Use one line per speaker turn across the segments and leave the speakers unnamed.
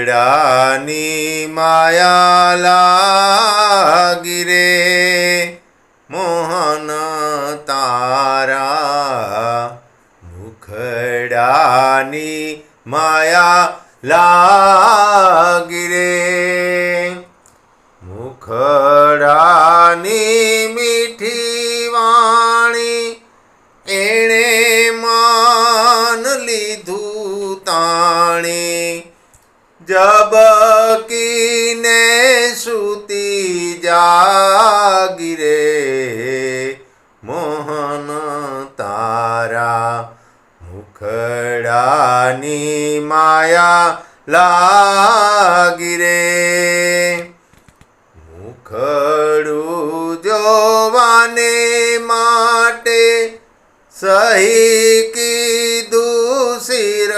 મુખડાની માયા લાગી રે મોહન તારા મુખડાની માયા લાગી રે મુખડાની મીઠી વાણી એણે માન લીધું તાણી જબકીને સૂતી જાગી રે મોહન તારા મુખડાની માયા લાગી રે મુખડું જોવાને માટે સહી કીધું શિર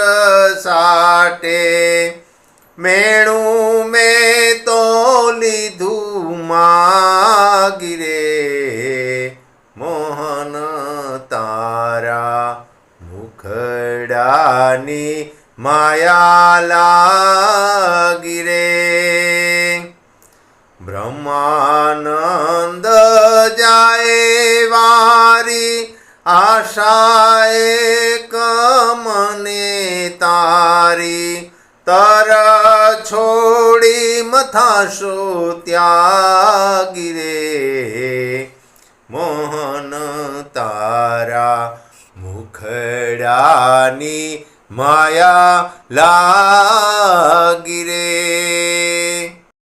સાટે મેણું મેં તો લીધું માગી રે મોહન તારા મુખડાની માયા લાગી રે બ્રહ્માનંદ જાય વારી આશાએ કમને તારી તર છોડી મથાશો ત્યાગી રે મોહન તારા મુખડાની માયા લાગી રે।